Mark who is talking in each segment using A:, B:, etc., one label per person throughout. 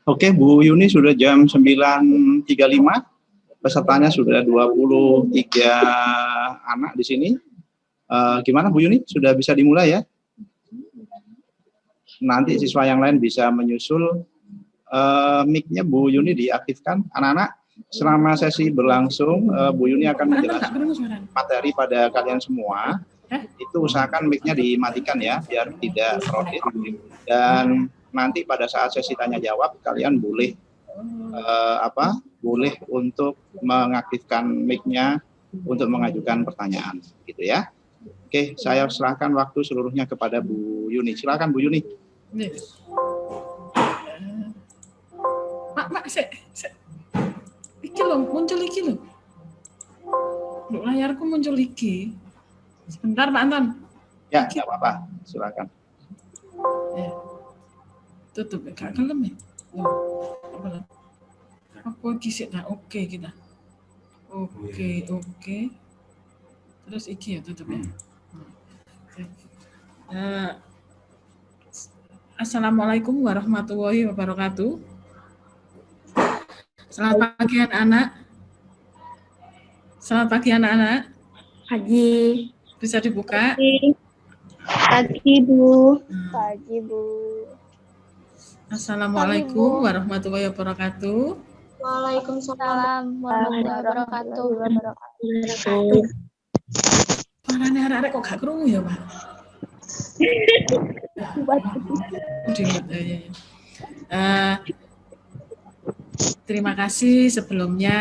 A: Oke, Bu Yuni sudah jam 9.35. Pesertanya sudah 23 anak di sini. Gimana Bu Yuni? Sudah bisa dimulai ya? Nanti siswa yang lain bisa menyusul. Mic-nya Bu Yuni diaktifkan. Anak-anak, selama sesi berlangsung, Bu Yuni akan menjelaskan materi pada kalian semua. Itu usahakan mic-nya dimatikan ya, biar tidak krodit. Dan nanti pada saat sesi tanya jawab, kalian boleh boleh untuk mengaktifkan mic-nya untuk mengajukan pertanyaan, gitu ya. Oke, saya serahkan waktu seluruhnya kepada Bu Yuni. Silakan Bu Yuni.
B: Mak, iki loh, muncul iki loh. Layarku muncul iki. Sebentar Pak Anton.
A: Ya, nggak apa-apa. Silakan.
B: Ya. Tutup, gak kelem ya? Apa kisah? Nah, oke kita. Oke. Terus iki ya tutup ya. Assalamualaikum warahmatullahi wabarakatuh. Selamat pagi anak-anak. Selamat pagi anak-anak.
C: Pagi.
B: Bisa dibuka?
C: Pagi Bu. Pagi Bu.
B: Assalamualaikum warahmatullahi wabarakatuh.
C: Waalaikumsalam warahmatullahi wabarakatuh.
B: Suaranya arek-arek kok gak krungu ya, Pak? Terima kasih sebelumnya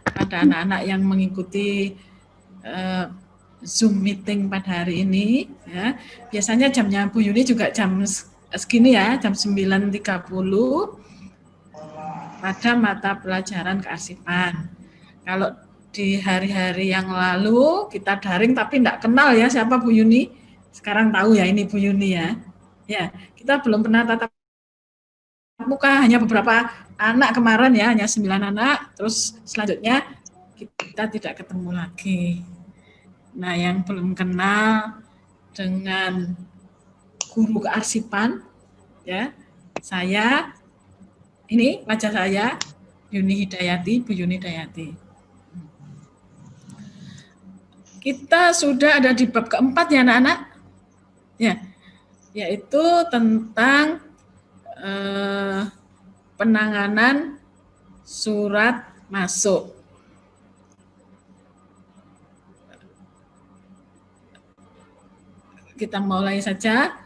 B: pada anak-anak yang mengikuti Zoom meeting pada hari ini. Ya. Biasanya jamnya Bu Yuni juga jam segini ya, jam 9.30 pada mata pelajaran kearsipan. Kalau di hari-hari yang lalu kita daring tapi tidak kenal ya siapa Bu Yuni. Sekarang tahu ya ini Bu Yuni ya. Ya, kita belum pernah tatap muka, hanya beberapa anak kemarin ya, hanya 9 anak. Terus selanjutnya kita tidak ketemu lagi. Nah, yang belum kenal dengan guru kearsipan ya, saya ini wajah saya Yuni Hidayati, Bu Yuni Hidayati. Kita sudah ada di bab keempat ya anak-anak, ya, yaitu tentang penanganan surat masuk. Kita mulai saja.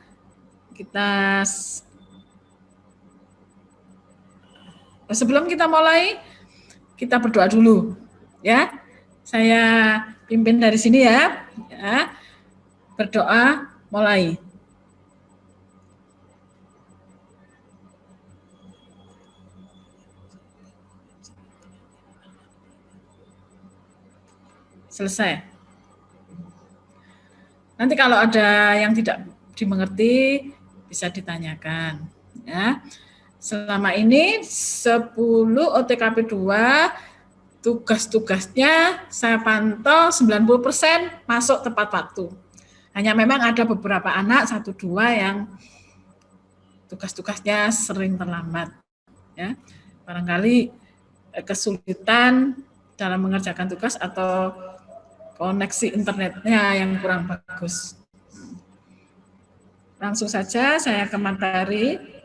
B: Sebelum kita mulai, kita berdoa dulu, ya. Saya pimpin dari sini ya. Berdoa, mulai. Selesai. Nanti kalau ada yang tidak dimengerti, bisa ditanyakan. Ya. Selama ini 10 OTKP 2, tugas-tugasnya saya pantau 90% masuk tepat waktu. Hanya memang ada beberapa anak, 1-2 yang tugas-tugasnya sering terlambat. Ya. Barangkali kesulitan dalam mengerjakan tugas atau koneksi internetnya yang kurang bagus. Langsung saja saya ke materi.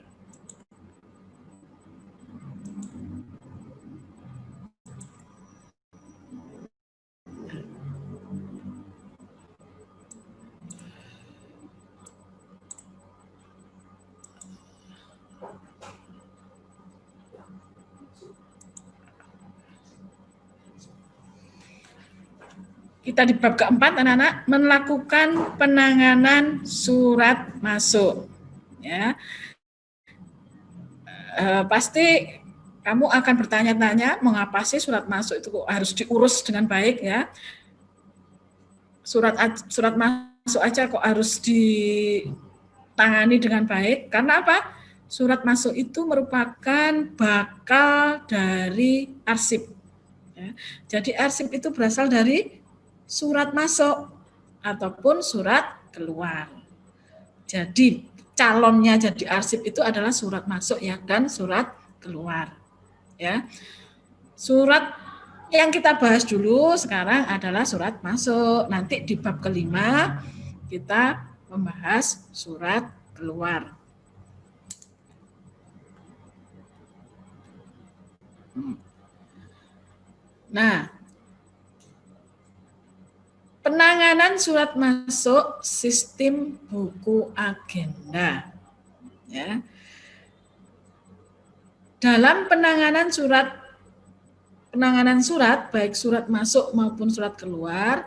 B: Kita di bab keempat, anak-anak, melakukan penanganan surat masuk. Ya, pasti kamu akan bertanya-tanya, mengapa sih surat masuk itu harus diurus dengan baik ya? Surat masuk aja kok harus ditangani dengan baik? Karena apa? Surat masuk itu merupakan bakal dari arsip. Ya. Jadi arsip itu berasal dari surat masuk ataupun surat keluar. Jadi calonnya jadi arsip itu adalah surat masuk ya dan surat keluar. Ya. Surat yang kita bahas dulu sekarang adalah surat masuk. Nanti di bab kelima kita membahas surat keluar. Nah, penanganan surat masuk sistem buku agenda. Ya. Dalam penanganan surat, baik surat masuk maupun surat keluar,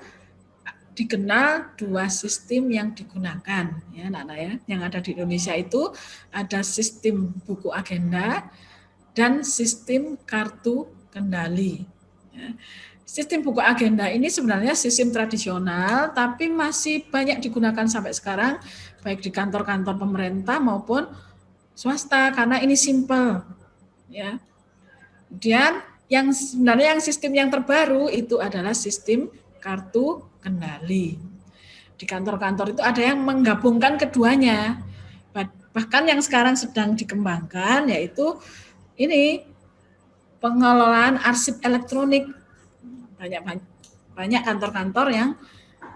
B: dikenal dua sistem yang digunakan. Ya, anak-anak ya, yang ada di Indonesia itu ada sistem buku agenda dan sistem kartu kendali. Ya. Sistem buku agenda ini sebenarnya sistem tradisional, tapi masih banyak digunakan sampai sekarang, baik di kantor-kantor pemerintah maupun swasta, karena ini simple. Ya. Kemudian yang sistem yang terbaru itu adalah sistem kartu kendali. Di kantor-kantor itu ada yang menggabungkan keduanya. Bahkan yang sekarang sedang dikembangkan yaitu ini pengelolaan arsip elektronik. Banyak kantor-kantor yang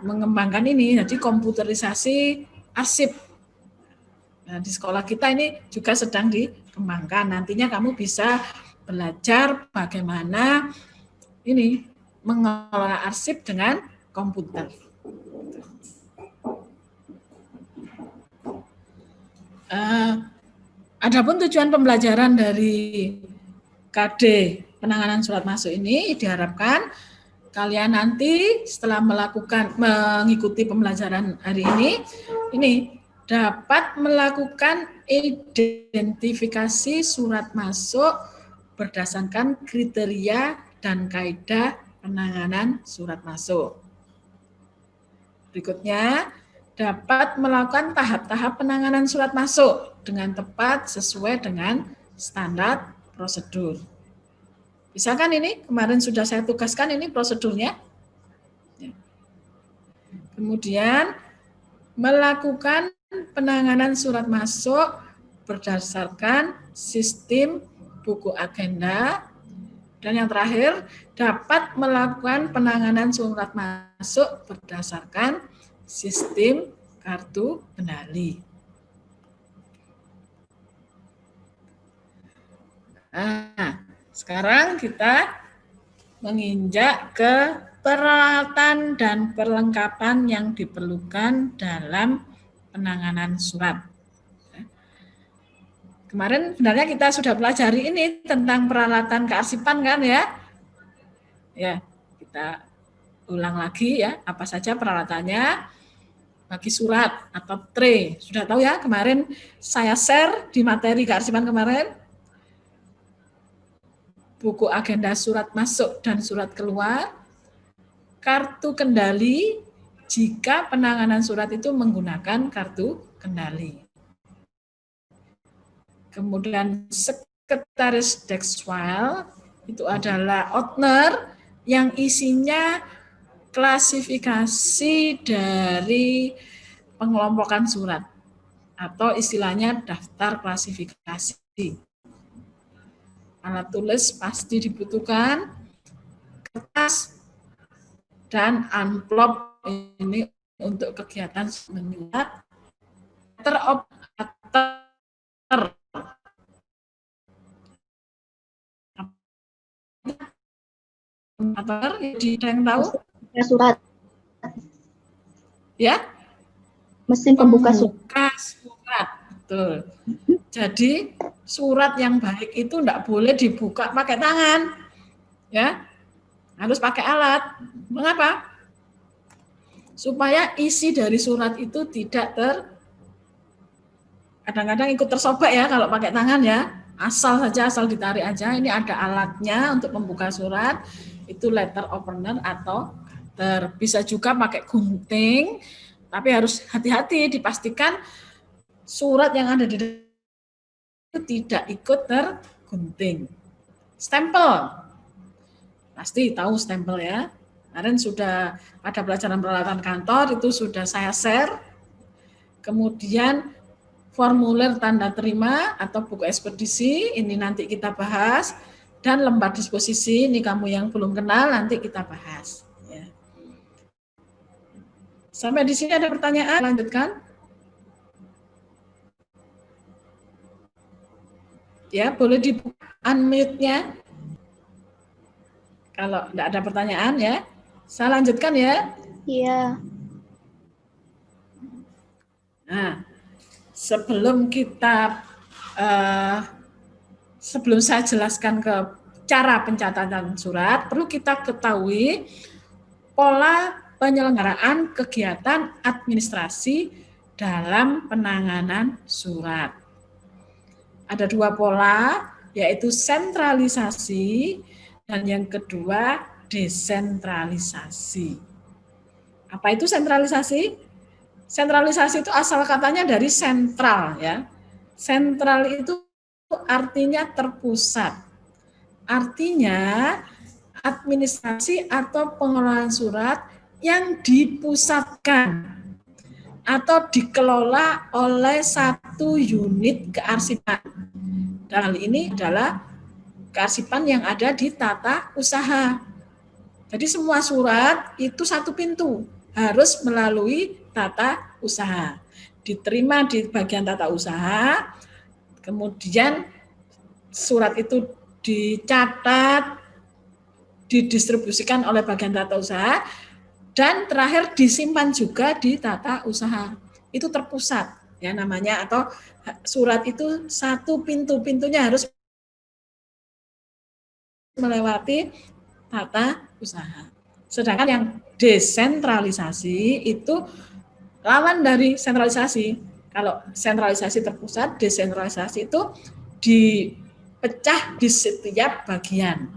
B: mengembangkan ini, jadi komputerisasi arsip. Nah, di sekolah kita ini juga sedang dikembangkan. Nantinya kamu bisa belajar bagaimana ini mengelola arsip dengan komputer. Adapun tujuan pembelajaran dari KD penanganan surat masuk ini diharapkan kalian nanti setelah mengikuti pembelajaran hari ini dapat melakukan identifikasi surat masuk berdasarkan kriteria dan kaidah penanganan surat masuk. Berikutnya, dapat melakukan tahap-tahap penanganan surat masuk dengan tepat sesuai dengan standar prosedur. Bisa kan ini? Kemarin sudah saya tugaskan ini prosedurnya. Kemudian, melakukan penanganan surat masuk berdasarkan sistem buku agenda. Dan yang terakhir, dapat melakukan penanganan surat masuk berdasarkan sistem kartu kendali. Nah, sekarang kita menginjak ke peralatan dan perlengkapan yang diperlukan dalam penanganan surat. Kemarin sebenarnya kita sudah pelajari ini tentang peralatan kearsipan kan ya? Ya, kita ulang lagi ya, apa saja peralatannya bagi surat atau tray. Sudah tahu ya, kemarin saya share di materi kearsipan kemarin. Buku agenda surat masuk dan surat keluar, kartu kendali jika penanganan surat itu menggunakan kartu kendali. Kemudian sekretaris desk file itu adalah outner yang isinya klasifikasi dari pengelompokan surat atau istilahnya daftar klasifikasi. Alat tulis pasti dibutuhkan, kertas dan amplop ini untuk kegiatan menyurat, operator yang tahu?
C: Surat.
B: Ya?
C: Mesin pembuka
B: surat. Betul. Jadi surat yang baik itu enggak boleh dibuka pakai tangan. Ya. Harus pakai alat. Mengapa? Supaya isi dari surat itu tidak kadang-kadang ikut tersobek ya kalau pakai tangan ya. Asal ditarik aja. Ini ada alatnya untuk membuka surat. Itu letter opener atau bisa juga pakai gunting. Tapi harus hati-hati dipastikan surat yang ada di dalam itu tidak ikut tergunting. Stempel. Pasti tahu stempel ya. Kemarin sudah pada pelajaran peralatan kantor itu sudah saya share. Kemudian formulir tanda terima atau buku ekspedisi, ini nanti kita bahas. Dan lembar disposisi, ini kamu yang belum kenal, nanti kita bahas. Ya. Sampai di sini ada pertanyaan, lanjutkan. Ya, boleh dibuka unmute-nya. Kalau tidak ada pertanyaan ya, saya lanjutkan ya.
C: Iya.
B: Nah, sebelum saya jelaskan ke cara pencatatan surat, perlu kita ketahui pola penyelenggaraan kegiatan administrasi dalam penanganan surat. Ada 2 pola, yaitu sentralisasi dan yang kedua desentralisasi. Apa itu sentralisasi? Sentralisasi itu asal katanya dari sentral ya. Sentral itu artinya terpusat. Artinya administrasi atau pengelolaan surat yang dipusatkan atau dikelola oleh satu unit kearsipan. Dalam hal ini adalah kearsipan yang ada di tata usaha. Jadi semua surat itu satu pintu, harus melalui tata usaha. Diterima di bagian tata usaha, kemudian surat itu dicatat, didistribusikan oleh bagian tata usaha, dan terakhir disimpan juga di tata usaha. Itu terpusat ya namanya, atau surat itu satu pintu-pintunya harus melewati tata usaha. Sedangkan yang desentralisasi itu lawan dari sentralisasi. Kalau sentralisasi terpusat, desentralisasi itu dipecah di setiap bagian.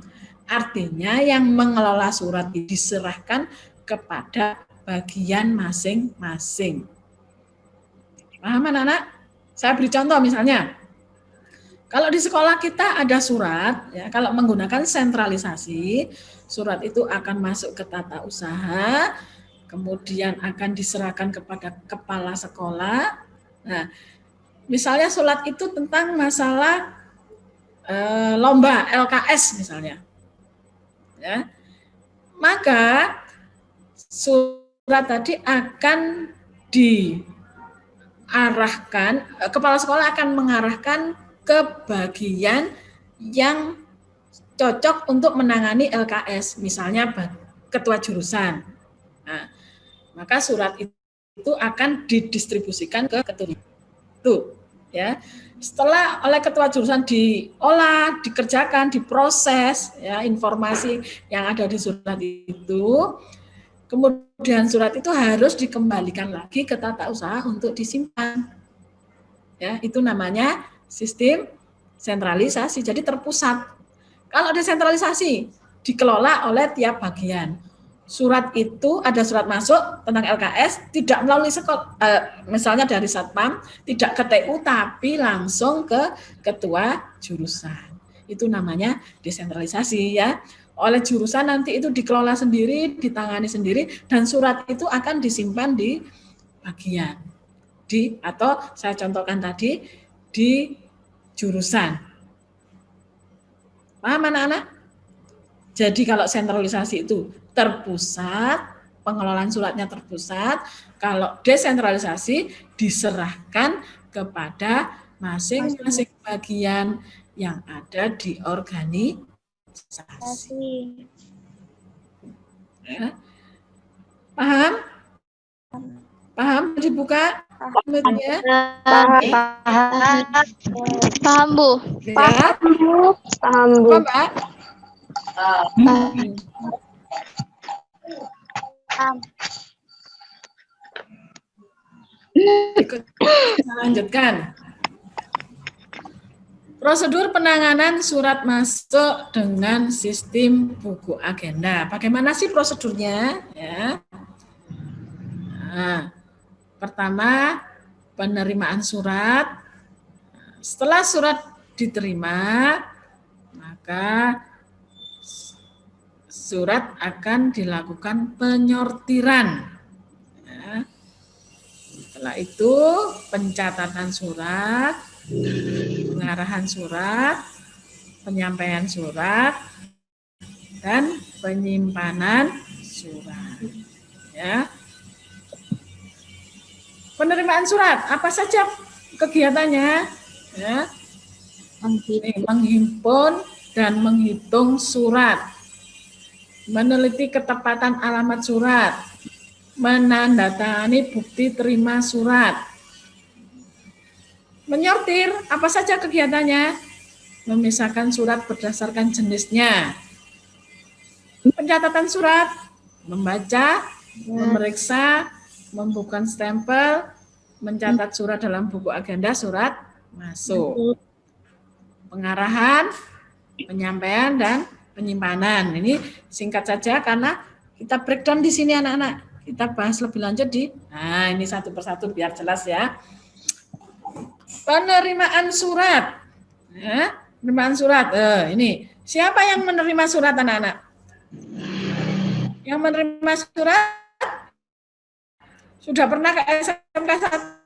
B: Artinya yang mengelola surat diserahkan kepada bagian masing-masing. Paham anak-anak? Saya beri contoh misalnya. Kalau di sekolah kita ada surat, ya, kalau menggunakan sentralisasi, surat itu akan masuk ke tata usaha, kemudian akan diserahkan kepada kepala sekolah. Nah, misalnya surat itu tentang masalah lomba LKS misalnya, ya, maka surat tadi akan diarahkan, kepala sekolah akan mengarahkan ke bagian yang cocok untuk menangani LKS, misalnya ketua jurusan. Nah, maka surat itu akan didistribusikan ke ketua itu, ya. Setelah oleh ketua jurusan diolah, dikerjakan, diproses, ya, informasi yang ada di surat itu, kemudian surat itu harus dikembalikan lagi ke tata usaha untuk disimpan. Ya, itu namanya sistem sentralisasi, jadi terpusat. Kalau desentralisasi, dikelola oleh tiap bagian. Surat itu ada surat masuk tentang LKS, tidak melalui sekolah, misalnya dari Satpam, tidak ke TU, tapi langsung ke ketua jurusan. Itu namanya desentralisasi ya. Oleh jurusan nanti itu dikelola sendiri, ditangani sendiri, dan surat itu akan disimpan di bagian. Atau saya contohkan tadi, di jurusan. Paham anak-anak? Jadi kalau sentralisasi itu terpusat, pengelolaan suratnya terpusat. Kalau desentralisasi diserahkan kepada masing-masing bagian yang ada di organisasi. Ya. Paham? Paham? Dibuka? Ya.
C: Paham, Bu.
B: Ya.
C: Paham, Bu. Paham, Bu.
B: Apa, Mbak? Kita lanjutkan. Prosedur penanganan surat masuk dengan sistem buku agenda. Bagaimana sih prosedurnya? Ya. Nah, pertama, penerimaan surat. Setelah surat diterima, maka surat akan dilakukan penyortiran. Ya. Setelah itu pencatatan surat, pengarahan surat, penyampaian surat, dan penyimpanan surat. Ya. Penerimaan surat, apa saja kegiatannya? Ya. Menghimpun dan menghitung surat, meneliti ketepatan alamat surat, menandatangani bukti terima surat, menyortir, apa saja kegiatannya? Memisahkan surat berdasarkan jenisnya, pencatatan surat, membaca, memeriksa, membuka stempel, mencatat surat dalam buku agenda surat masuk, pengarahan, penyampaian, dan penyimpanan. Ini singkat saja karena kita breakdown di sini anak-anak. Kita bahas lebih lanjut nah ini satu persatu biar jelas ya. Penerimaan surat. Ya, penerimaan surat. Ini siapa yang menerima surat anak-anak? Yang menerima surat sudah pernah ke SMK 1?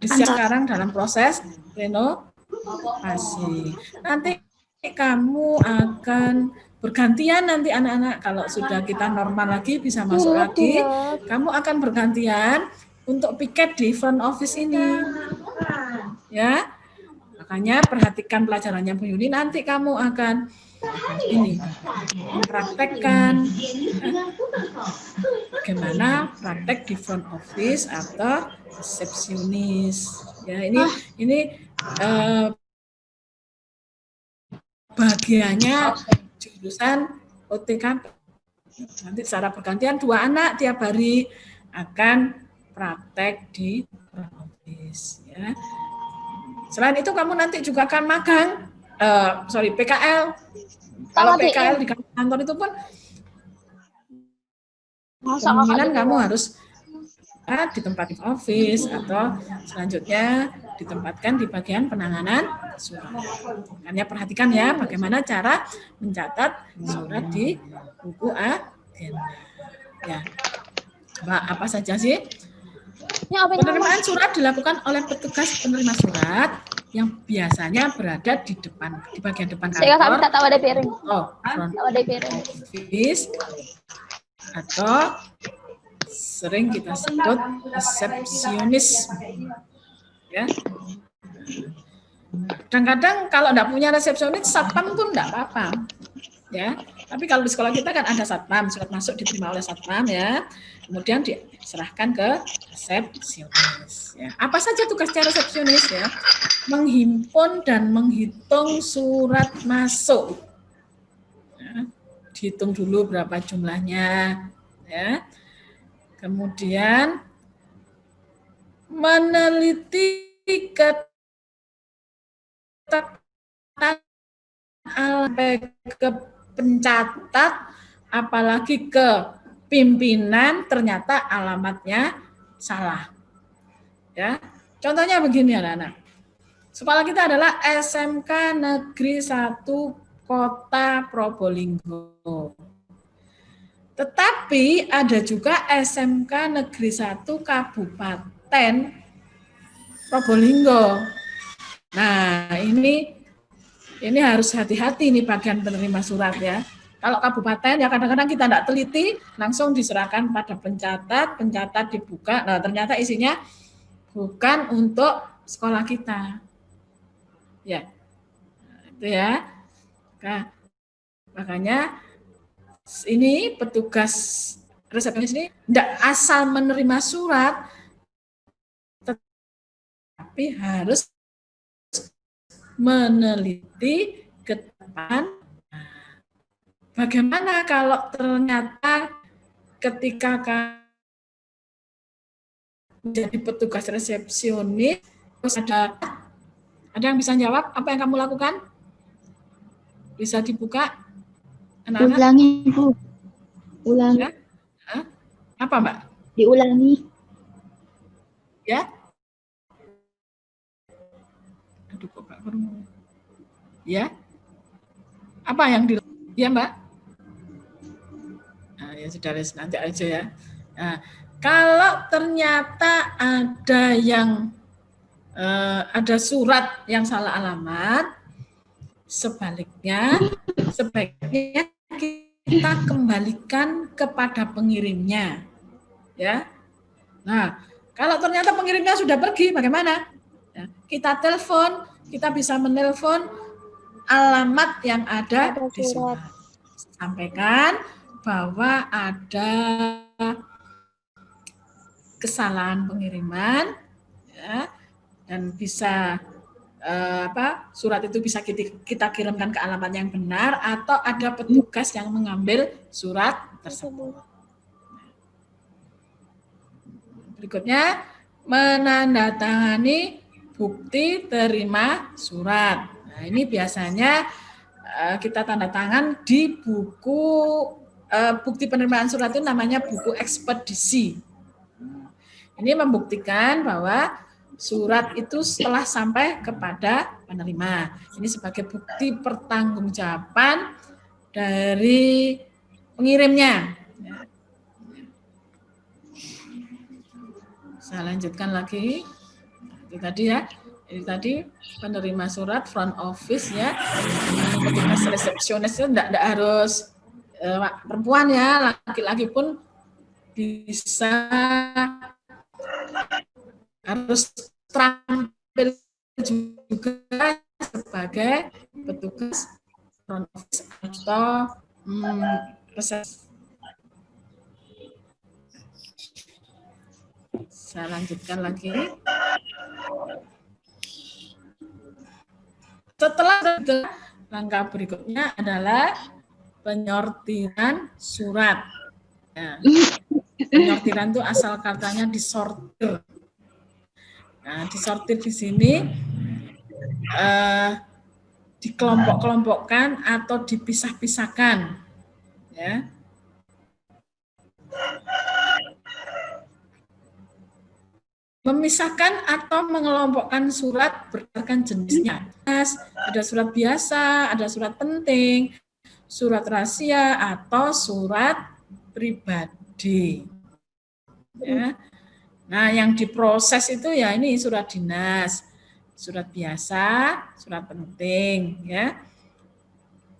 B: Sekarang dalam proses renovasi. Nanti kamu akan bergantian nanti anak-anak, kalau sudah kita normal lagi bisa masuk lagi, kamu akan bergantian untuk piket di front office ini. Ya. Makanya perhatikan pelajarannya Bu Yuni, nanti kamu akan mempraktekkan bagaimana praktek di front office atau resepsionis. Ya, ini bagiannya jurusan OTKP. Nanti secara bergantian 2 anak tiap hari akan praktek di front office. Ya. Selain itu kamu nanti juga akan magang, PKL. Kalau PKL di kantor itu pun kemungkinan kamu harus di tempat office atau selanjutnya ditempatkan di bagian penanganan surat. Makanya perhatikan ya bagaimana cara mencatat surat di buku agenda. Ya, apa saja sih? Penerimaan surat dilakukan oleh petugas penerima surat yang biasanya berada di bagian depan kantor. Front office atau sering kita sebut resepsionis. Ya. Kadang-kadang kalau enggak punya resepsionis, satpam pun enggak apa-apa. Ya. Tapi kalau di sekolah kita kan ada satpam, surat masuk diterima oleh satpam ya. Kemudian diserahkan ke resepsionis. Ya. Apa saja tugasnya resepsionis ya? Menghimpun dan menghitung surat masuk. Ya. Dihitung dulu berapa jumlahnya, ya. Kemudian meneliti ketepatan ke pencatat, apalagi ke pimpinan ternyata alamatnya salah. Ya, contohnya begini anak-anak. Sekolah kita adalah SMK Negeri 1 Kota Probolinggo. Tetapi ada juga SMK Negeri 1 Kabupaten Probolinggo. Nah, ini harus hati-hati nih bagian penerima surat ya. Kalau kabupaten ya kadang-kadang kita tidak teliti, langsung diserahkan pada pencatat dibuka. Nah, ternyata isinya bukan untuk sekolah kita. Ya. Itu ya. Nah, makanya ini petugas resepsionis ini tidak asal menerima surat, tapi harus meneliti ketepatan. Bagaimana kalau ternyata ketika menjadi petugas resepsionis ada yang bisa jawab apa yang kamu lakukan? Bisa dibuka? Anak-anak?
C: Ulangi, Bu. Ulangi.
B: Ya? Apa, Mbak?
C: Diulangi.
B: Ya. Aduh, kok Mbak Purwo. Ya. Apa yang di ya, Mbak? Nah, ya sudah, nanti aja ya. Nah, kalau ternyata ada yang ada surat yang salah alamat, sebaiknya kita kembalikan kepada pengirimnya, ya. Nah, kalau ternyata pengirimnya sudah pergi, bagaimana? Ya, kita telepon, kita bisa menelpon alamat yang ada di surat. Sampaikan bahwa ada kesalahan pengiriman, ya, dan bisa surat itu bisa kita kirimkan ke alamat yang benar atau ada petugas yang mengambil surat tersebut. Berikutnya, menandatangani bukti terima surat. Nah, ini biasanya kita tanda tangan di buku bukti penerimaan surat itu namanya buku ekspedisi. Ini membuktikan bahwa surat itu setelah sampai kepada penerima. Ini sebagai bukti pertanggungjawaban dari pengirimnya. Saya lanjutkan lagi. Itu tadi ya. Ini tadi penerima surat front office ya. Petugas resepsionis itu tidak harus perempuan ya, laki-laki pun bisa harus terampil juga sebagai petugas front office atau resepsionis. Saya lanjutkan lagi. Setelah langkah berikutnya adalah penyortiran surat. Ya. Penyortiran itu asal katanya disortir. Nah, disortir di sini dikelompok-kelompokkan atau dipisah-pisahkan. Ya. Memisahkan atau mengelompokkan surat berdasarkan jenisnya. Ada surat biasa, ada surat penting, surat rahasia, atau surat pribadi. Ya. Nah, yang diproses itu ya ini surat dinas, surat biasa, surat penting. Ya.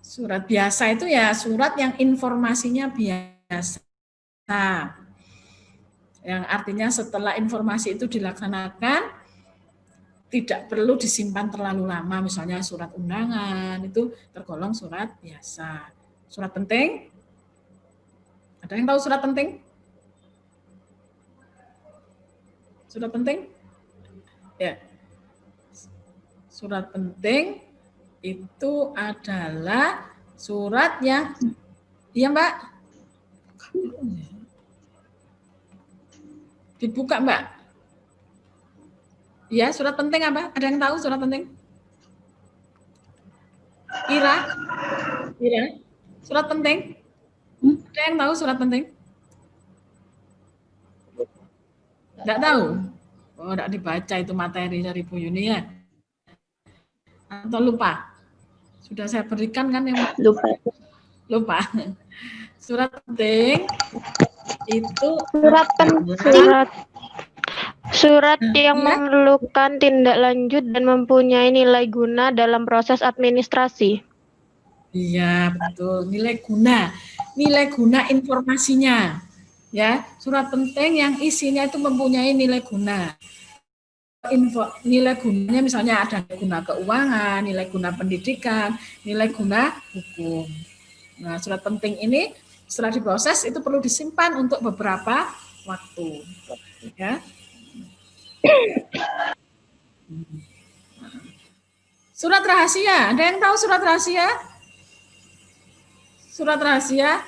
B: Surat biasa itu ya surat yang informasinya biasa. Yang artinya setelah informasi itu dilaksanakan, tidak perlu disimpan terlalu lama, misalnya surat undangan, itu tergolong surat biasa. Surat penting? Ada yang tahu surat penting? Surat penting? Ya. Surat penting itu adalah surat yang, iya Mbak? Dibuka Mbak. Ya, surat penting apa? Ada yang tahu surat penting? Ira? Surat penting? Ada yang tahu surat penting? Tidak tahu? Oh, tidak dibaca itu materi dari Bu Yuni ya? Atau lupa? Sudah saya berikan kan yang lupa. Surat penting itu
C: surat yang memerlukan tindak lanjut dan mempunyai nilai guna dalam proses administrasi.
B: Iya, betul. Nilai guna informasinya. Ya, surat penting yang isinya itu mempunyai nilai guna. Nilai gunanya misalnya ada nilai guna keuangan, nilai guna pendidikan, nilai guna hukum. Nah, surat penting ini setelah diproses itu perlu disimpan untuk beberapa waktu. Ya. Surat rahasia, ada yang tahu surat rahasia? Surat rahasia?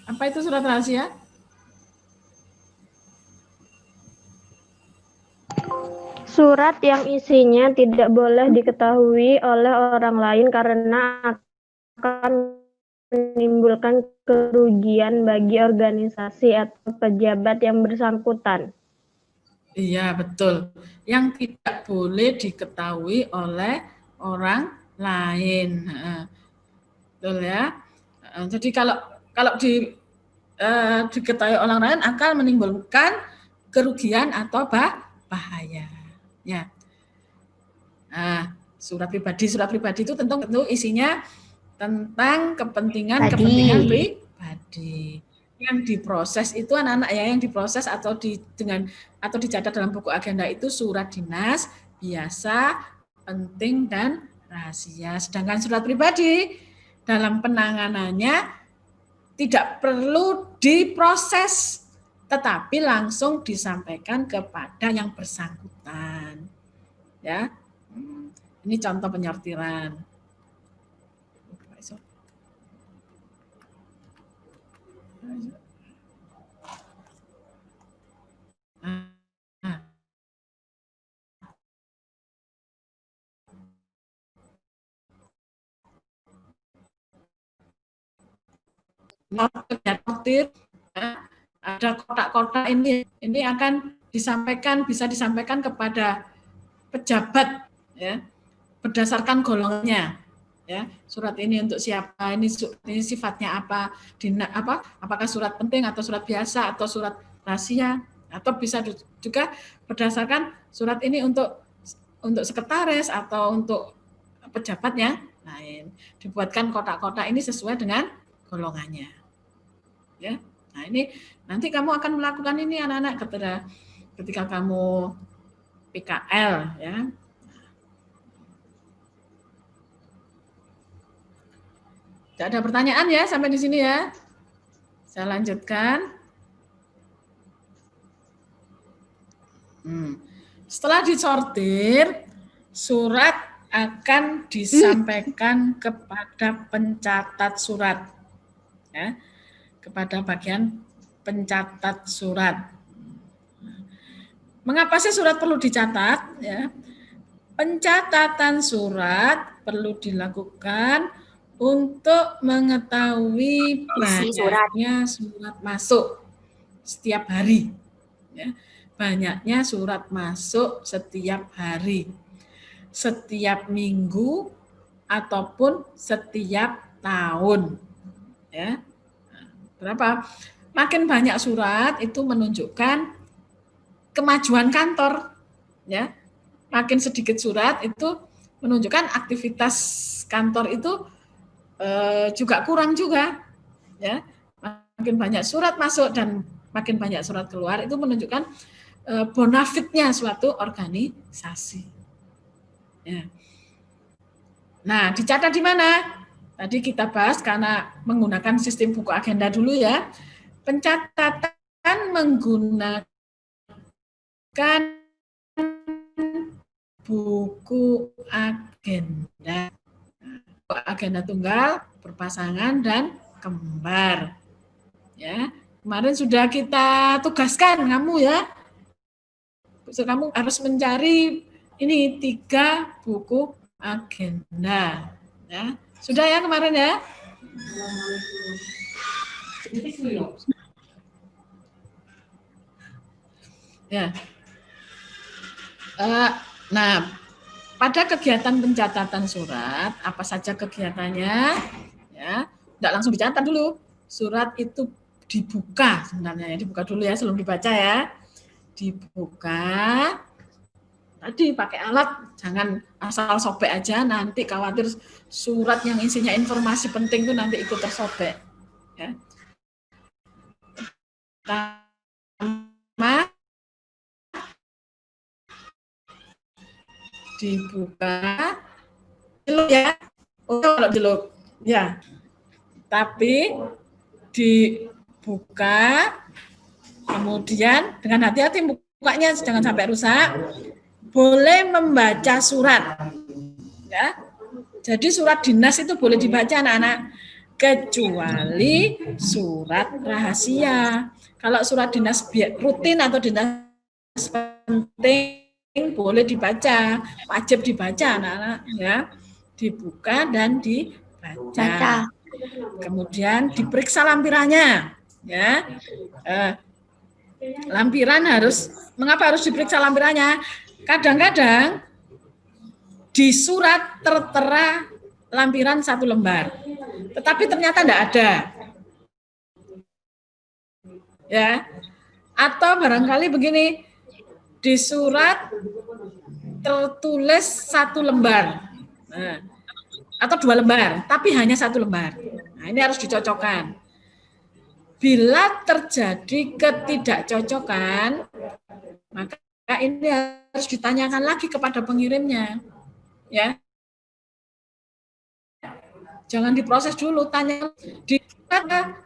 B: Apa itu surat rahasia?
C: Surat yang isinya tidak boleh diketahui oleh orang lain karena akan menimbulkan kerugian bagi organisasi atau pejabat yang bersangkutan.
B: Iya, betul. Yang tidak boleh diketahui oleh orang lain. Betul ya. Jadi kalau diketahui orang lain akan menimbulkan kerugian atau bahaya. Ya. Nah, surat pribadi itu tentu isinya tentang kepentingan pribadi. Yang diproses itu anak-anak ya, yang diproses atau dicatat dalam buku agenda itu surat dinas, biasa, penting dan rahasia. Sedangkan surat pribadi dalam penanganannya tidak perlu diproses, tetapi langsung disampaikan kepada yang bersangkutan. Ya, ini contoh penyortiran. Sortir, ada kotak-kotak ini akan bisa disampaikan kepada pejabat ya, berdasarkan golongannya ya. Surat ini untuk siapa, ini sifatnya apa, apakah surat penting atau surat biasa atau surat rahasia, atau bisa juga berdasarkan surat ini untuk sekretaris atau untuk pejabat yang lain. Dibuatkan kotak-kotak ini sesuai dengan golongannya. Ya. Nah, ini nanti kamu akan melakukan ini anak-anak ketika kamu PKL ya. Tidak ada pertanyaan ya sampai di sini ya. Saya lanjutkan. Setelah disortir, surat akan disampaikan kepada pencatat surat, ya, kepada bagian pencatat surat. Mengapa sih surat perlu dicatat? Ya, pencatatan surat perlu dilakukan untuk mengetahui banyaknya surat masuk setiap hari. Ya, banyaknya surat masuk setiap hari, setiap minggu, ataupun setiap tahun. Ya, berapa? Makin banyak surat itu menunjukkan kemajuan kantor. Ya, makin sedikit surat itu menunjukkan aktivitas kantor itu juga kurang juga. Ya, makin banyak surat masuk dan makin banyak surat keluar itu menunjukkan bonafitnya suatu organisasi. Ya. Nah, dicatat di mana? Tadi kita bahas karena menggunakan sistem buku agenda dulu ya. Pencatatan menggunakan buku agenda. Buku agenda tunggal, berpasangan, dan kembar. Ya, kemarin sudah kita tugaskan kamu ya. Kamu harus mencari ini 3 buku agenda. Ya, sudah ya kemarin ya. Ya. Nah, pada kegiatan pencatatan surat, apa saja kegiatannya? Ya, tidak langsung dicatat dulu. Surat itu dibuka sebenarnya, dibuka dulu ya sebelum dibaca ya. Dibuka. Tadi pakai alat, jangan asal sobek aja, nanti khawatir surat yang isinya informasi penting itu nanti ikut tersobek. Ya. Pertama, dibuka, jeluk ya, kalau jeluk, ya. Tapi dibuka, kemudian dengan hati-hati bukanya, jangan sampai rusak. Boleh membaca surat, ya. Jadi surat dinas itu boleh dibaca anak-anak, kecuali surat rahasia. Kalau surat dinas rutin atau dinas penting boleh dibaca, wajib dibaca anak-anak ya. Dibuka dan dibaca. Kemudian diperiksa lampirannya, ya. lampiran mengapa harus diperiksa lampirannya? Kadang-kadang di surat tertera lampiran 1 lembar, tetapi ternyata tidak ada. Ya, atau barangkali begini, di surat tertulis 1 lembar, atau 2 lembar, tapi hanya 1 lembar. Nah, ini harus dicocokkan. Bila terjadi ketidakcocokan, maka ini harus ditanyakan lagi kepada pengirimnya, ya. Jangan diproses dulu, tanya di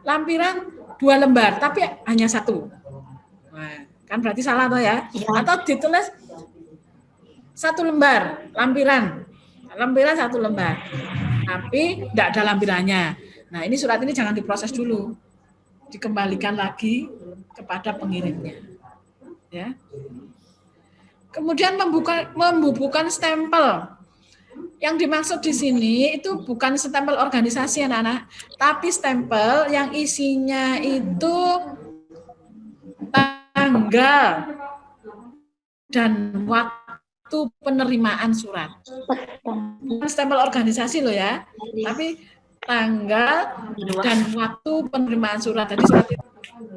B: lampiran 2 lembar, tapi hanya 1. Nah, kan berarti salah toh ya? Atau ditulis 1 lembar lampiran 1 lembar, tapi tidak ada lampirannya. Nah, ini surat ini jangan diproses dulu, dikembalikan lagi kepada pengirimnya. Ya. Kemudian membubuhkan stempel. Yang dimaksud di sini itu bukan stempel organisasi anak-anak, tapi stempel yang isinya itu tanggal dan waktu penerimaan surat. Bukan stempel organisasi loh ya, tapi tanggal dan waktu penerimaan surat. Tadi surat itu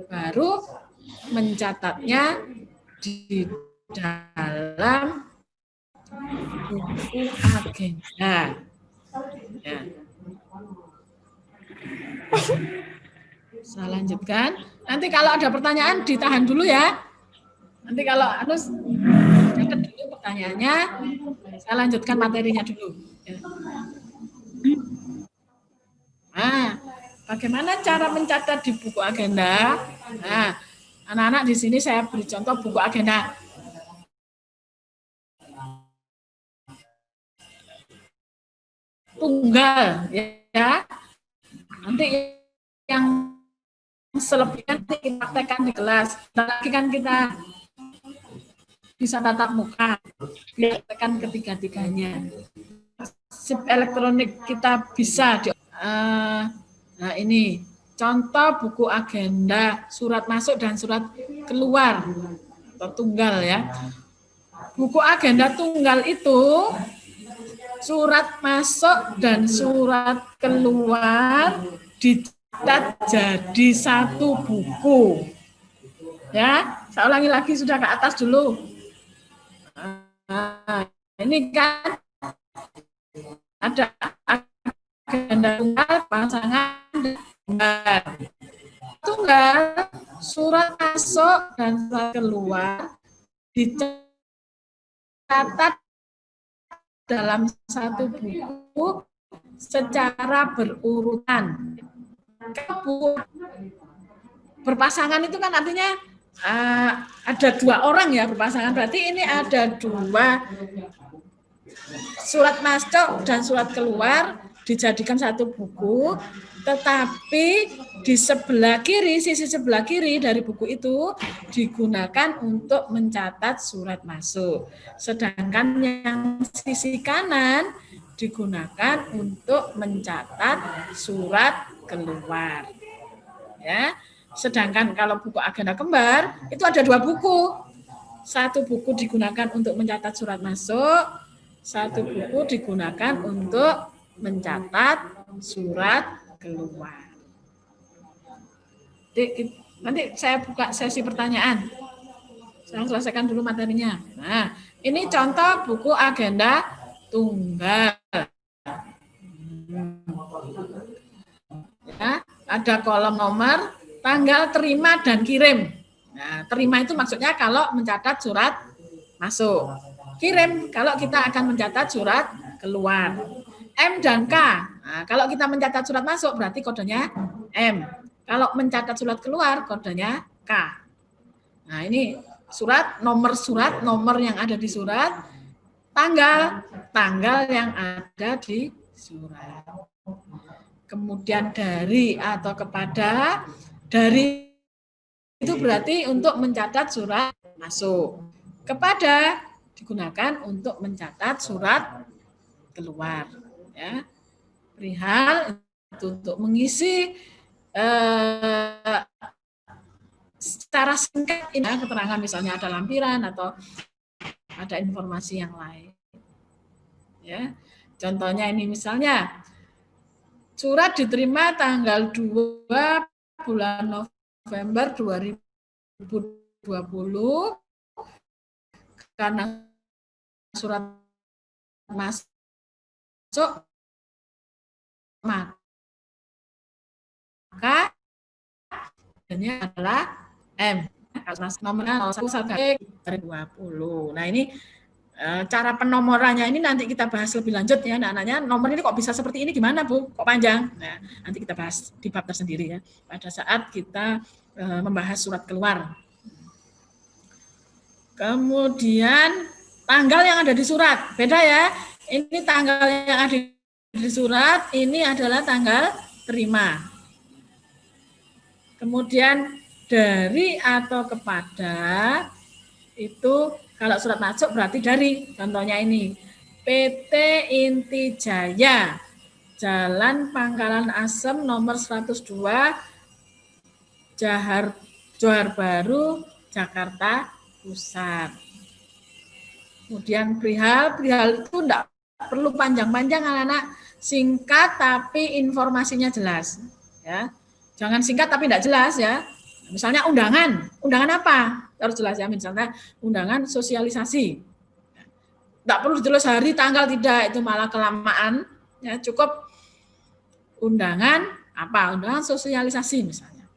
B: baru mencatatnya di dalam buku agenda. Ya. Saya lanjutkan. Nanti kalau ada pertanyaan ditahan dulu ya. Nanti kalau catat dulu pertanyaannya, saya lanjutkan materinya dulu. Ya. Nah, bagaimana cara mencatat di buku agenda? Nah, anak-anak di sini saya beri contoh buku agenda. Tunggal ya. Nanti yang selebihnya kita praktekkan di kelas. Lagi kan kita bisa tatap muka, praktekkan ketiga-tiganya. Sip elektronik kita bisa nah ini contoh buku agenda surat masuk dan surat keluar atau tunggal ya. Buku agenda tunggal itu surat masuk dan surat keluar dicatat jadi 1 buku. Ya, saya ulangi lagi, sudah ke atas dulu. Nah, ini kan ada agenda tunggal, pasangan tunggal, surat masuk dan surat keluar dicatat dalam 1 buku secara berurutan. Buku berpasangan itu kan artinya ada 2 orang ya berpasangan, berarti ini ada 2 surat masuk dan surat keluar dijadikan 1 buku, tetapi di sebelah kiri, sisi sebelah kiri dari buku itu digunakan untuk mencatat surat masuk, sedangkan yang sisi kanan digunakan untuk mencatat surat keluar. Ya, sedangkan kalau buku agenda kembar itu ada 2 buku, 1 buku digunakan untuk mencatat surat masuk, 1 buku digunakan untuk mencatat surat keluar. Nanti saya buka sesi pertanyaan. Saya selesaikan dulu materinya. Nah, ini contoh buku agenda tunggal. Ya, ada kolom nomor, tanggal terima dan kirim. Nah, terima itu maksudnya kalau mencatat surat masuk. Kirim kalau kita akan mencatat surat keluar. M dan K. Nah, kalau kita mencatat surat masuk berarti kodenya M. Kalau mencatat surat keluar kodenya K. Nah, ini nomor yang ada di surat, tanggal yang ada di surat. Kemudian dari atau kepada, dari itu berarti untuk mencatat surat masuk. Kepada digunakan untuk mencatat surat keluar. Ya, perihal itu untuk mengisi secara singkat ini keterangan misalnya ada lampiran atau ada informasi yang lain. Ya. Contohnya ini misalnya surat diterima tanggal 2 bulan November 2020 karena surat masuk maka ini adalah M. Nomornya 01/20. Nah, ini cara penomorannya ini nanti kita bahas lebih lanjut ya anak-anaknya. Nomor ini kok bisa seperti ini gimana Bu? Kok panjang? Nah, nanti kita bahas di bab tersendiri ya. Pada saat kita membahas surat keluar. Kemudian tanggal yang ada di surat. Beda ya. Ini tanggal yang ada di surat, ini adalah tanggal terima. Kemudian dari atau kepada itu kalau surat masuk berarti dari. Contohnya ini PT Inti Jaya Jalan Pangkalan Asem nomor 102 Johar Baru Jakarta Pusat. Kemudian perihal itu enggak perlu panjang-panjang anak-anak, singkat tapi informasinya jelas ya. Jangan singkat tapi enggak jelas ya. Misalnya undangan apa? Harus jelas ya, misalnya undangan sosialisasi. Enggak perlu jelas hari, tanggal, tidak, itu malah kelamaan. Ya, cukup undangan apa? Undangan sosialisasi misalnya.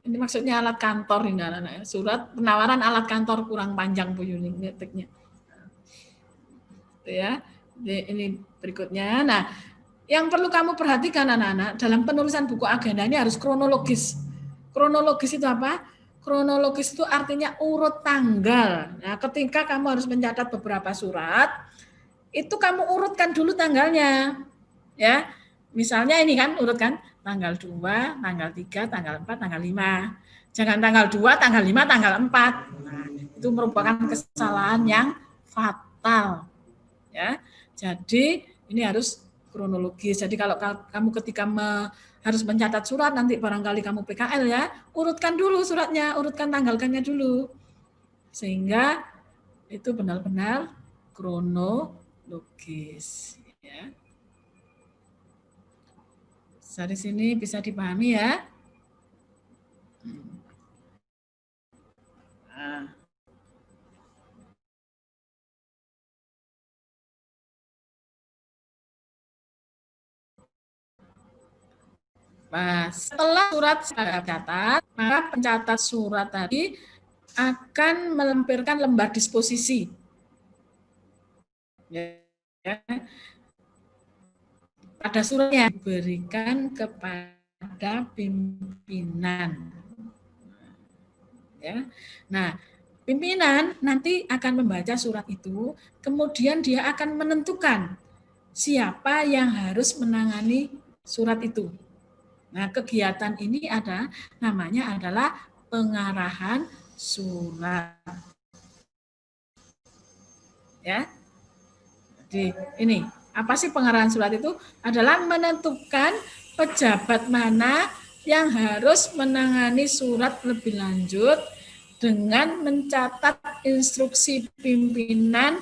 B: Ini maksudnya alat kantor ini anak-anak. Surat penawaran alat kantor kurang panjang Bu Yuni ngetiknya. Ya. Ini berikutnya. Nah, yang perlu kamu perhatikan anak-anak dalam penulisan buku agenda ini harus kronologis. Kronologis itu apa? Kronologis itu artinya urut tanggal. Nah, ketika kamu harus mencatat beberapa surat, itu kamu urutkan dulu tanggalnya. Ya. Misalnya ini kan urutkan tanggal 2, tanggal 3, tanggal 4, tanggal 5. Jangan tanggal 2, tanggal 5, tanggal 4. Nah, itu merupakan kesalahan yang fatal. Ya. Jadi ini harus kronologis. Jadi kalau kamu ketika harus mencatat surat, nanti barangkali kamu PKL ya, urutkan dulu suratnya, urutkan tanggalkannya dulu. Sehingga itu benar-benar kronologis. Ya. Dari sini bisa dipahami ya. Nah, setelah surat tercatat, maka pencatat surat tadi akan melampirkan lembar disposisi. Ya. Pada suratnya diberikan kepada pimpinan. Ya. Nah, pimpinan nanti akan membaca surat itu, kemudian dia akan menentukan siapa yang harus menangani surat itu. Nah, kegiatan ini namanya adalah pengarahan surat. Ya. Jadi ini apa sih pengarahan surat itu? Adalah menentukan pejabat mana yang harus menangani surat lebih lanjut dengan mencatat instruksi pimpinan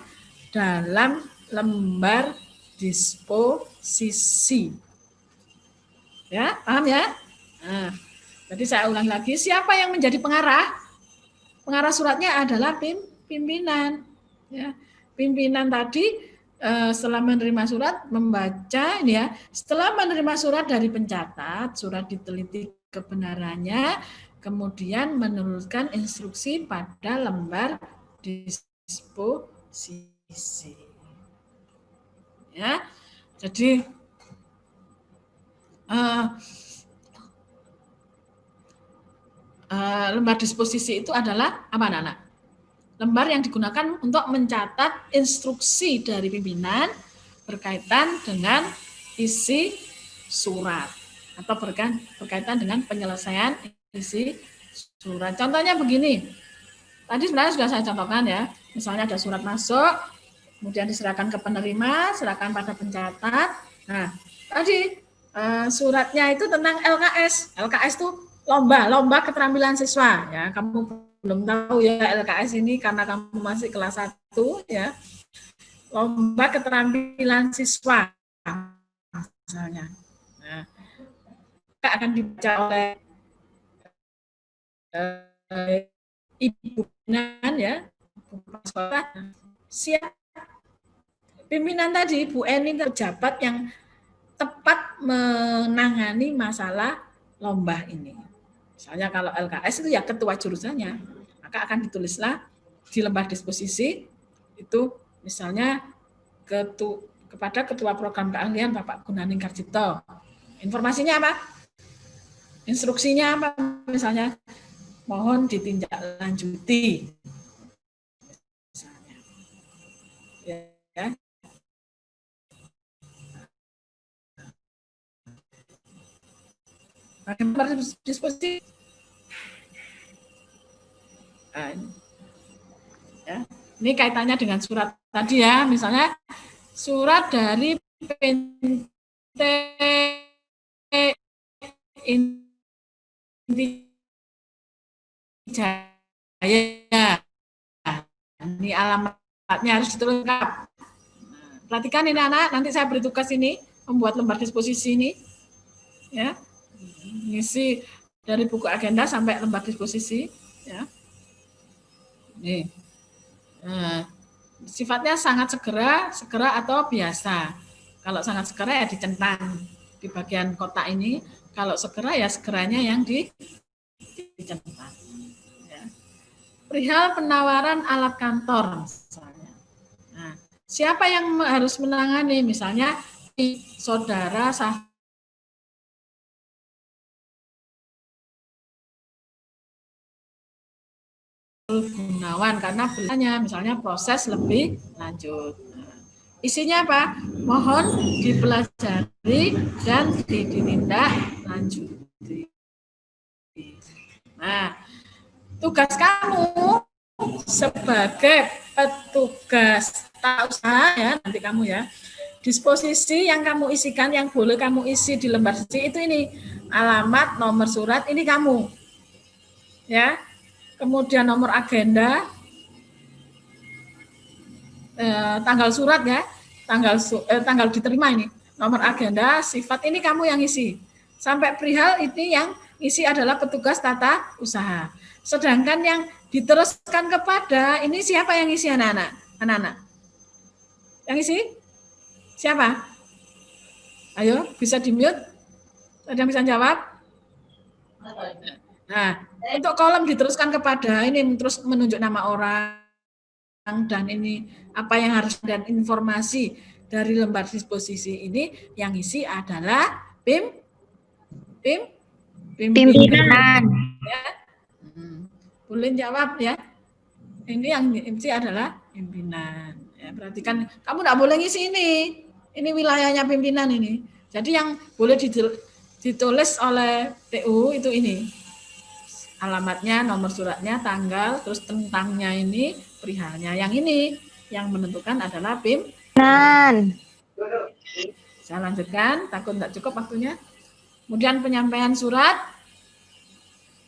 B: dalam lembar disposisi. Ya, paham ya? Nah, jadi saya ulang lagi, siapa yang menjadi pengarah? Pengarah suratnya adalah pimpinan. Ya, pimpinan tadi setelah menerima surat membaca ini ya, setelah menerima surat dari pencatat, surat diteliti kebenarannya, kemudian menuliskan instruksi pada lembar disposisi. Ya, jadi lembar disposisi itu adalah apa anak-anak? Lembar yang digunakan untuk mencatat instruksi dari pimpinan berkaitan dengan isi surat atau berkaitan dengan penyelesaian isi surat. Contohnya begini, tadi sebenarnya sudah saya contohkan ya, misalnya ada surat masuk, kemudian diserahkan ke penerima, serahkan pada pencatat. Nah, tadi suratnya itu tentang LKS. LKS itu lomba keterampilan siswa ya. Kamu belum tahu ya LKS ini karena kamu masih kelas 1 ya. Lomba keterampilan siswa misalnya. Nah, akan dibaca oleh ibu pimpinan ya, siap pimpinan tadi Bu Eni pejabat yang tepat menangani masalah lomba ini. Misalnya kalau LKS itu ya ketua jurusannya, maka akan ditulislah di lembar disposisi itu misalnya kepada ketua program keahlian Bapak Gunaning Karjito. Informasinya apa? Instruksinya apa? Misalnya mohon ditindaklanjuti. Misalnya. Ya. Bagaimana disposisi? Nah, ya. Ini kaitannya dengan surat tadi ya, misalnya surat dari PT Inti Jaya. Ini alamatnya harus ditulis lengkap. Perhatikan ini anak, nanti saya beri tugas ini membuat lembar disposisi ini, ya, ngisi dari buku agenda sampai lembar disposisi, ya. Nih, sifatnya sangat segera atau biasa. Kalau sangat segera ya dicentang di bagian kotak ini. Kalau segera ya segeranya yang dicentang. Ya. Perihal penawaran alat kantor misalnya. Nah, siapa yang harus menangani? Misalnya saudara Gunawan karena belinya misalnya proses lebih lanjut. Nah, isinya apa? Mohon dipelajari dan ditindaklanjuti. Nah, tugas kamu sebagai petugas tata usaha ya, nanti kamu ya. Disposisi yang kamu isikan, yang boleh kamu isi di lembar C itu ini. Alamat, nomor surat, ini kamu. Ya. Kemudian nomor agenda, tanggal surat ya, tanggal diterima ini, nomor agenda, sifat ini kamu yang isi. Sampai perihal ini yang isi adalah petugas tata usaha. Sedangkan yang diteruskan kepada ini siapa yang isi anak-anak? Anak-anak. Yang isi? Siapa? Ayo, bisa di-mute? Ada yang bisa jawab? Nah, untuk kolom diteruskan kepada ini terus menunjuk nama orang dan ini apa yang harus dan informasi dari lembar disposisi ini yang isi adalah pimpinan. Ya. Boleh jawab ya. Ini yang isi adalah pimpinan. Ya, perhatikan, kamu tidak boleh ngisi ini. Ini wilayahnya pimpinan ini. Jadi yang boleh ditulis oleh TU itu ini. Alamatnya, nomor suratnya, tanggal, terus tentangnya ini, perihalnya. Yang ini yang menentukan adalah pimpinan. Saya lanjutkan, takut tidak cukup waktunya. Kemudian penyampaian surat.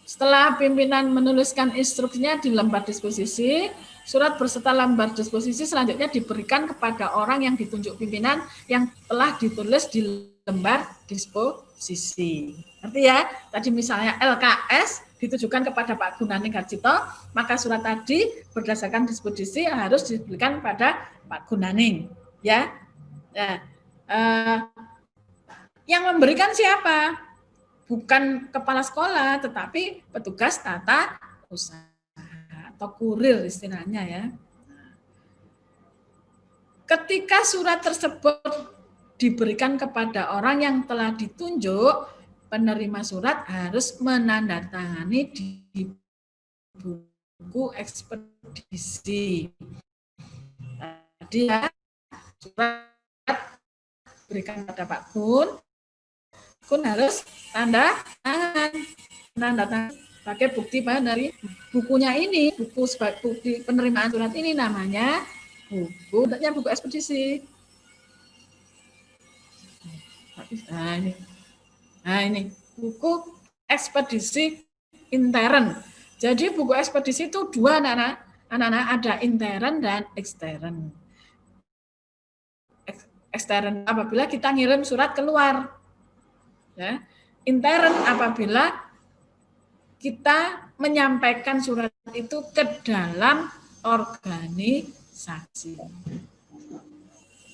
B: Setelah pimpinan menuliskan instruksinya di lembar disposisi, surat berserta lembar disposisi selanjutnya diberikan kepada orang yang ditunjuk pimpinan yang telah ditulis di lembar disposisi. Arti ya, tadi misalnya LKS ditujukan kepada Pak Gunaning Karjito, maka surat tadi berdasarkan disposisi harus diberikan pada Pak Gunaning. Ya, yang memberikan siapa? Bukan kepala sekolah, tetapi petugas tata usaha atau kurir istilahnya ya. Ketika surat tersebut diberikan kepada orang yang telah ditunjuk, penerima surat harus menandatangani di buku ekspedisi. Tadi ya, surat berikan pada Pak Kun harus tanda tangan pakai bukti dari bukunya ini, bukti penerimaan surat ini namanya buku ekspedisi. Nah ini buku ekspedisi intern. Jadi buku ekspedisi itu dua anak-anak, ada intern dan ekstern. Ekstern apabila kita ngirim surat keluar, ya. Intern apabila kita menyampaikan surat itu ke dalam organisasi.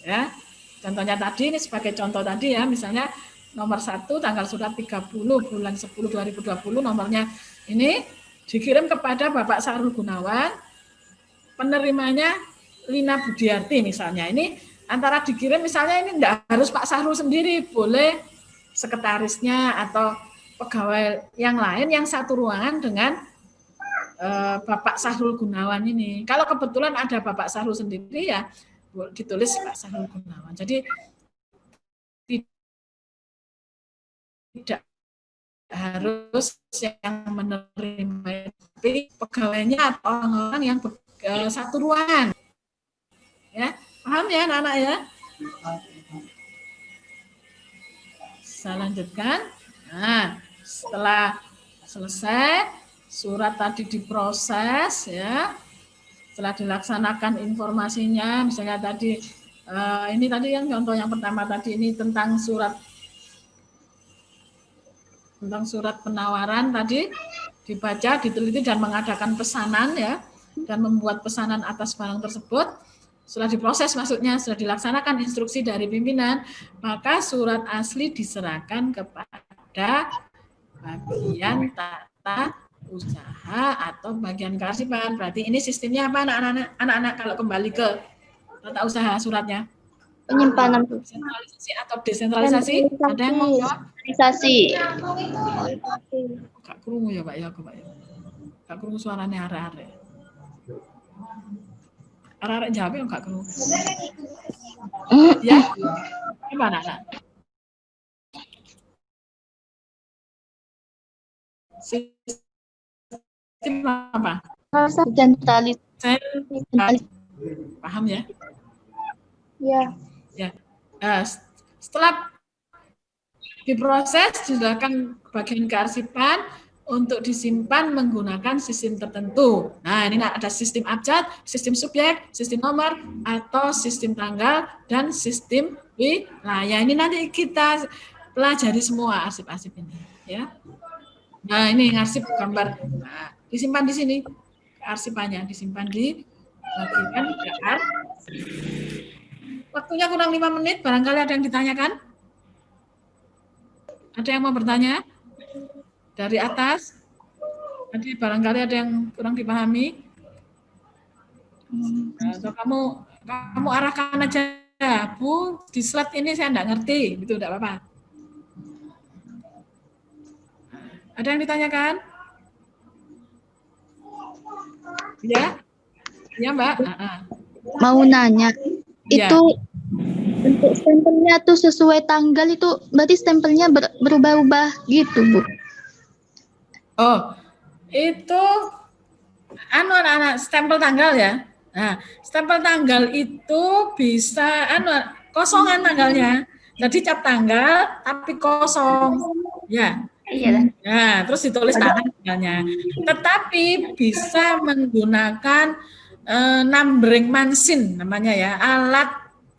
B: Ya, contohnya tadi ini sebagai contoh tadi ya, misalnya nomor 1 tanggal surat 30 bulan 10 2020 nomornya ini dikirim kepada Bapak Sahrul Gunawan, penerimanya Lina Budiarti misalnya. Ini antara dikirim misalnya ini enggak harus Pak Sahrul sendiri, boleh sekretarisnya atau pegawai yang lain yang satu ruangan dengan Bapak Sahrul Gunawan ini. Kalau kebetulan ada Bapak Sahrul sendiri ya ditulis Pak Sahrul Gunawan. Jadi tidak harus yang menerima tapi pegawainya atau orang-orang yang satu ruangan. Ya, paham ya anak-anak ya? Saya lanjutkan. Nah, setelah selesai surat tadi diproses ya. Setelah dilaksanakan informasinya, misalnya tadi ini tadi yang contoh yang pertama tadi ini tentang surat penawaran tadi dibaca, diteliti dan mengadakan pesanan ya dan membuat pesanan atas barang tersebut. Setelah diproses maksudnya sudah dilaksanakan instruksi dari pimpinan, maka surat asli diserahkan kepada bagian tata usaha atau bagian kearsipan. Berarti ini sistemnya apa anak-anak kalau kembali ke tata usaha suratnya?
C: Penyimpanan.
B: Sentralisasi atau desentralisasi? Ada yang mau jawab?
C: Sentralisasi.
B: Kak krungu ya Pak ya, Pak ya. Kak krungu suaranya arek-arek. Arek-arek jawab ya Kak krungu. Ya? Gimana anak? Sistem apa?
C: Sentralisasi.
B: Paham ya?
C: Ya.
B: Ya. Setelah diproses, diserahkan bagian kearsipan untuk disimpan menggunakan sistem tertentu. Nah, ini ada sistem abjad, sistem subjek, sistem nomor, atau sistem tanggal, dan sistem wilayah. Ini nanti kita pelajari semua arsip-arsip ini. Ya. Nah, ini arsip gambar. Nah, disimpan di sini. Arsipannya disimpan di bagian Waktunya kurang 5 menit, barangkali ada yang ditanyakan? Ada yang mau bertanya? Dari atas? Tadi barangkali ada yang kurang dipahami? Atau kamu arahkan aja, Bu, di slide ini saya enggak ngerti, itu enggak apa-apa. Ada yang ditanyakan? Ya? Ya, Mbak?
D: Mau nanya,
B: Ya.
D: itu untuk stempelnya tuh sesuai tanggal itu berarti stempelnya berubah-ubah gitu, Bu?
B: Oh, itu anak-anak stempel tanggal ya. Nah, stempel tanggal itu bisa kosongan tanggalnya. Jadi cap tanggal tapi kosong. Ya.
C: Iya.
B: Nah, terus ditulis tangan tanggalnya. Tetapi bisa menggunakan numbering machine namanya ya, alat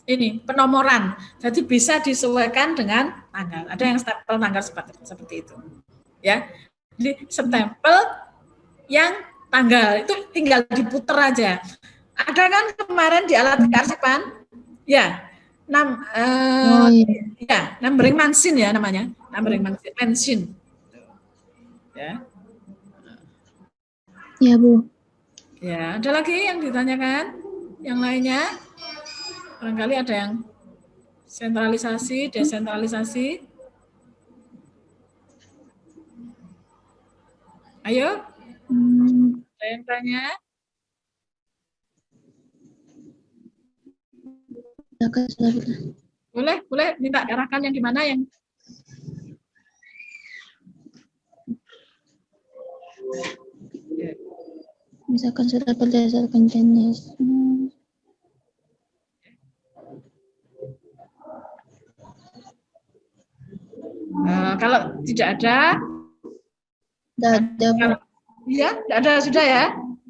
B: ini penomoran. Jadi bisa disesuaikan dengan tanggal. Ada yang stempel tanggal seperti itu. Ya. Jadi stempel yang tanggal itu tinggal diputer aja. Ada kan kemarin di alat kearsipan? Ya. Ya, numbering machine ya namanya. Numbering machine. Ya.
D: Ya, Bu.
B: Ya, ada lagi yang ditanyakan? Yang lainnya? Barangkali ada yang sentralisasi, desentralisasi. Ayo. Ada yang tanya? Boleh minta arahkan yang di mana yang
D: Misalkan sudah berdasarkan jenis.
B: Kalau tidak ada,
D: Tidak ada, Bu.
B: Iya, tidak ada sudah ya.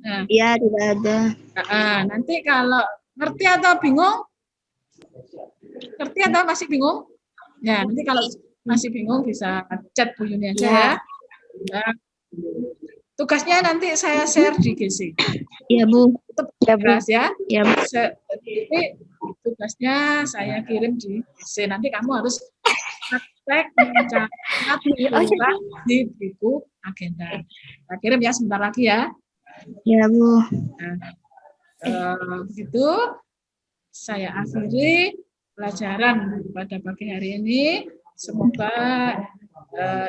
B: Nah,
D: Iya, tidak ada.
B: nanti kalau ngerti atau bingung, ngerti atau masih bingung? Ya, nanti kalau masih bingung bisa chat Bu Yuni aja ya. Nah, tugasnya nanti saya share di GC.
D: Iya, Bu.
B: Tetap
C: Ya, Bu.
B: tugas ya.
D: Iya, Bu.
B: Ini tugasnya saya kirim di GC. Nanti kamu harus praktek mencatat tugas di buku agenda. Saya kirim ya sebentar lagi ya.
D: Iya, Bu.
B: Begitu saya akhiri pelajaran pada pagi hari ini. Semoga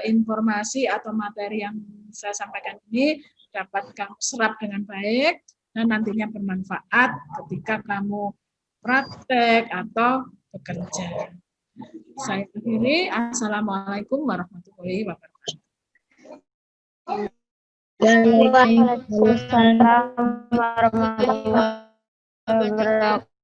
B: informasi atau materi yang saya sampaikan ini dapat kamu serap dengan baik dan nantinya bermanfaat ketika kamu praktek atau bekerja. Saya akhiri. Assalamualaikum warahmatullahi wabarakatuh.
C: Waalaikumsalam warahmatullahi wabarakatuh.